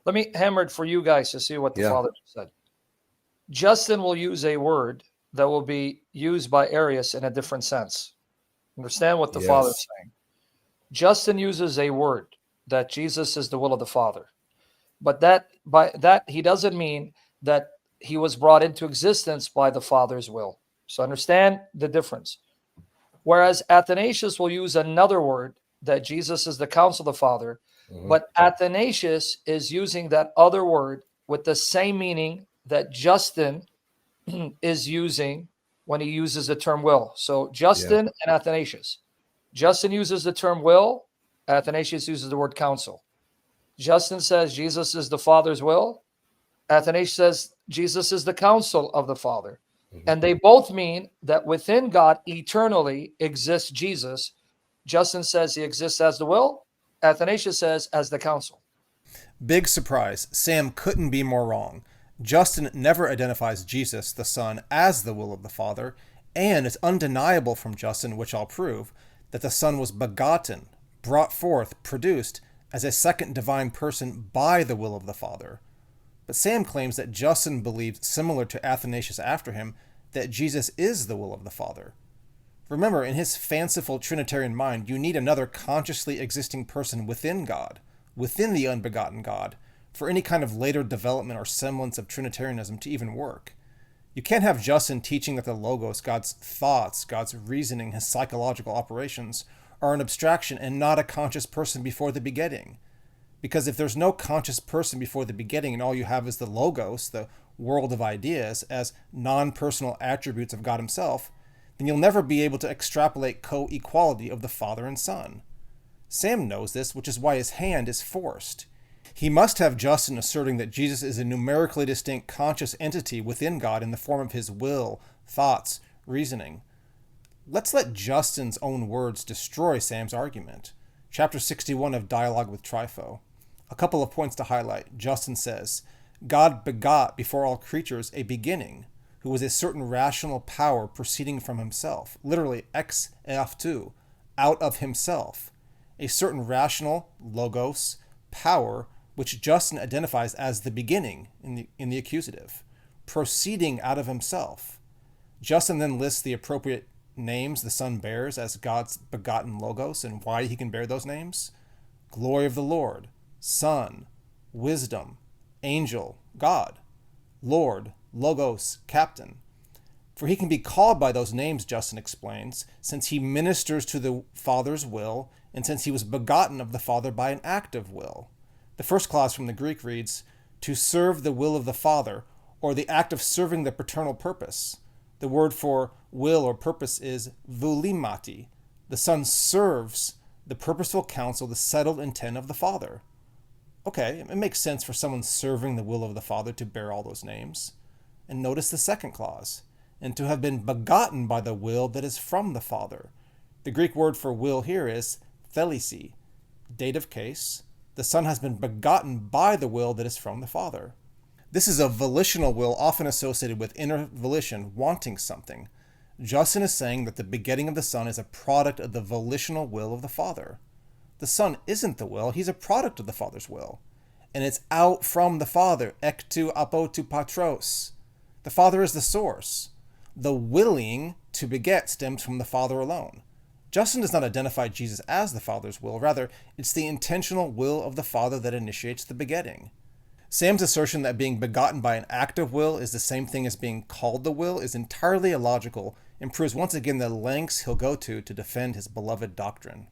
Let me hammer it for you guys to see what the Yeah. Father said. Justin will use a word that will be used by Arius in a different sense. Understand what the Father is Yes. saying. Justin uses a word that Jesus is the will of the Father. But that by that he doesn't mean that he was brought into existence by the Father's will. So understand the difference. Whereas Athanasius will use another word that Jesus is the counsel of the Father, Hmm. but Athanasius is using that other word with the same meaning that Justin is using when he uses the term will. So Yeah. Justin and Athanasius. Justin uses the term will, Athanasius uses the word counsel. Justin says Jesus is the Father's will. Athanasius says Jesus is the counsel of the Father. Hmm. And they both mean that within God eternally exists Jesus. Justin says he exists as the will. Athanasius says as the counsel. Big surprise. Sam couldn't be more wrong. Justin never identifies Jesus, the Son, as the will of the Father, and it's undeniable from Justin, which I'll prove, that the Son was begotten, brought forth, produced, as a second divine person by the will of the Father. But Sam claims that Justin believed, similar to Athanasius after him, that Jesus is the will of the Father. Remember, in his fanciful Trinitarian mind, you need another consciously existing person within God, within the unbegotten God, for any kind of later development or semblance of Trinitarianism to even work. You can't have Justin teaching that the Logos, God's thoughts, God's reasoning, his psychological operations, are an abstraction and not a conscious person before the begetting. Because if there's no conscious person before the begetting and all you have is the Logos, the world of ideas, as non-personal attributes of God himself, then you'll never be able to extrapolate co-equality of the Father and Son. Sam knows this, which is why his hand is forced. He must have Justin asserting that Jesus is a numerically distinct conscious entity within God in the form of his will, thoughts, reasoning. Let's let Justin's own words destroy Sam's argument. Chapter 61 of Dialogue with Trypho. A couple of points to highlight. Justin says, God begot before all creatures a beginning, who was a certain rational power proceeding from himself, literally ex eαυτou, out of himself, a certain rational, logos, power, which Justin identifies as the beginning in the accusative, proceeding out of himself. Justin then lists the appropriate names the Son bears as God's begotten logos and why he can bear those names. Glory of the Lord, Son, Wisdom, Angel, God, Lord, Logos, Captain. For he can be called by those names, Justin explains, since he ministers to the Father's will, and since he was begotten of the Father by an act of will. The first clause from the Greek reads, to serve the will of the Father, or the act of serving the paternal purpose. The word for will or purpose is voulimati. The Son serves the purposeful counsel, the settled intent of the Father. Okay, it makes sense for someone serving the will of the Father to bear all those names. And notice the second clause, and to have been begotten by the will that is from the Father. The Greek word for will here is thelesi. Dative case, the Son has been begotten by the will that is from the Father. This is a volitional will often associated with inner volition, wanting something. Justin is saying that the begetting of the Son is a product of the volitional will of the Father. The Son isn't the will, he's a product of the Father's will. And it's out from the Father, ek tu apo tu patros. The Father is the source. The willing to beget stems from the Father alone. Justin does not identify Jesus as the Father's will, rather, it's the intentional will of the Father that initiates the begetting. Sam's assertion that being begotten by an act of will is the same thing as being called the will is entirely illogical and proves once again the lengths he'll go to defend his beloved doctrine.